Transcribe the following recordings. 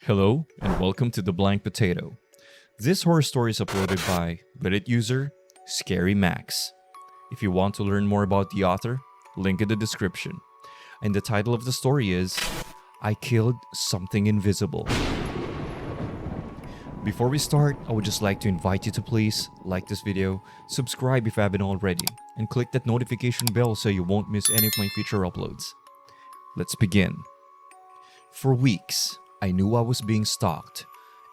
Hello, and welcome to The Blank Potato. This horror story is uploaded by Reddit user scarymaxx. If you want to learn more about the author, link in the description. And the title of the story is I Killed Something Invisible. Before we start, I would just like to invite you to please like this video, subscribe if you haven't already, and click that notification bell so you won't miss any of my future uploads. Let's begin. For weeks, I knew I was being stalked.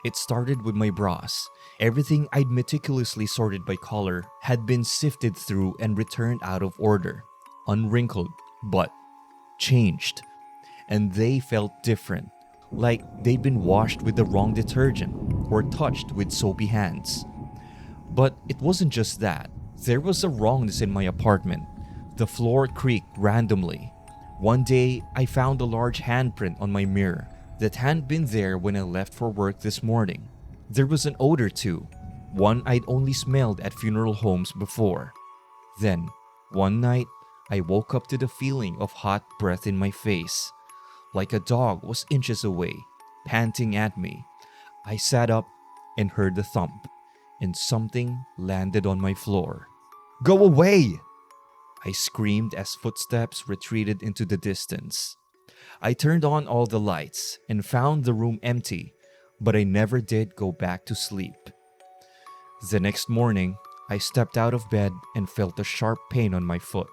It started with my bras. Everything I'd meticulously sorted by color had been sifted through and returned out of order. Unwrinkled, but changed. And they felt different, like they'd been washed with the wrong detergent or touched with soapy hands. But it wasn't just that. There was a wrongness in my apartment. The floor creaked randomly. One day, I found a large handprint on my mirror that hadn't been there when I left for work this morning. There was an odor too, one I'd only smelled at funeral homes before. Then, one night, I woke up to the feeling of hot breath in my face, like a dog was inches away, panting at me. I sat up and heard the thump, and something landed on my floor. "Go away!" I screamed as footsteps retreated into the distance. I turned on all the lights and found the room empty, but I never did go back to sleep. The next morning, I stepped out of bed and felt a sharp pain on my foot.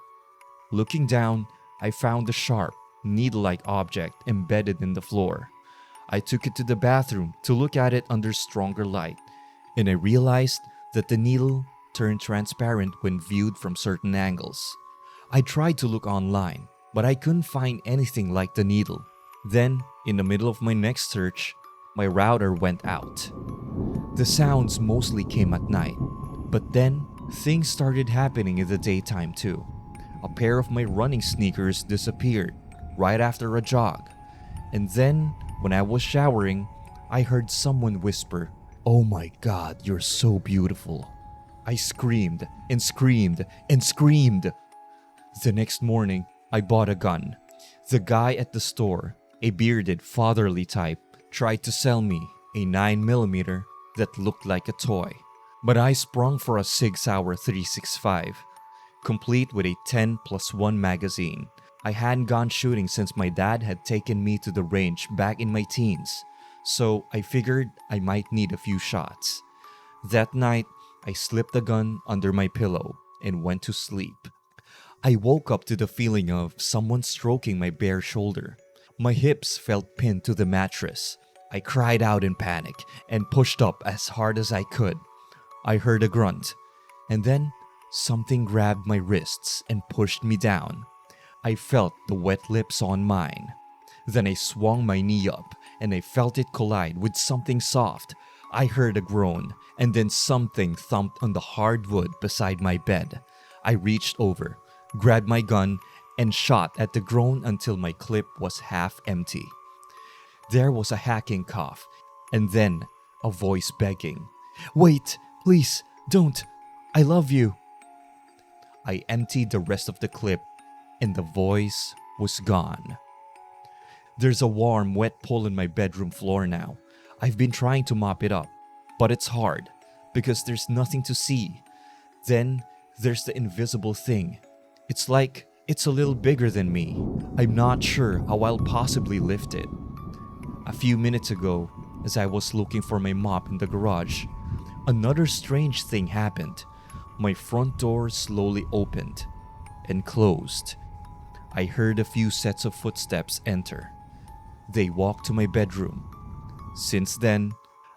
Looking down, I found a sharp, needle-like object embedded in the floor. I took it to the bathroom to look at it under stronger light, and I realized that the needle turned transparent when viewed from certain angles. I tried to look online, but I couldn't find anything like the needle. Then, in the middle of my next search, my router went out. The sounds mostly came at night, but then things started happening in the daytime too. A pair of my running sneakers disappeared right after a jog. And then, when I was showering, I heard someone whisper, "Oh my God, you're so beautiful." I screamed and screamed and screamed. The next morning, I bought a gun. The guy at the store, a bearded, fatherly type, tried to sell me a 9mm that looked like a toy. But I sprung for a Sig Sauer 365, complete with a 10+1 magazine. I hadn't gone shooting since my dad had taken me to the range back in my teens, so I figured I might need a few shots. That night, I slipped the gun under my pillow and went to sleep. I woke up to the feeling of someone stroking my bare shoulder. My hips felt pinned to the mattress. I cried out in panic and pushed up as hard as I could. I heard a grunt, and then something grabbed my wrists and pushed me down. I felt the wet lips on mine. Then I swung my knee up and I felt it collide with something soft. I heard a groan, and then something thumped on the hardwood beside my bed. I reached over, grabbed my gun, and shot at the groan until my clip was half empty. There was a hacking cough, and then a voice begging, "Wait, please, don't, I love you." I emptied the rest of the clip, and the voice was gone. There's a warm, wet pool in my bedroom floor now. I've been trying to mop it up, but it's hard because there's nothing to see. Then there's the invisible thing. It's like it's a little bigger than me. I'm not sure how I'll possibly lift it. A few minutes ago, as I was looking for my mop in the garage, another strange thing happened. My front door slowly opened and closed. I heard a few sets of footsteps enter. They walked to my bedroom. Since then,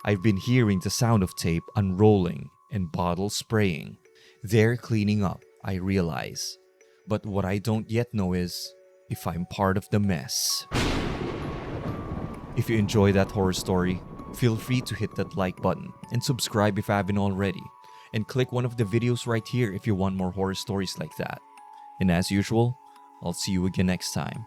I've been hearing the sound of tape unrolling and bottles spraying. They're cleaning up, I realize. But what I don't yet know is if I'm part of the mess. If you enjoy that horror story, feel free to hit that like button and subscribe if you haven't already. And click one of the videos right here if you want more horror stories like that. And as usual, I'll see you again next time.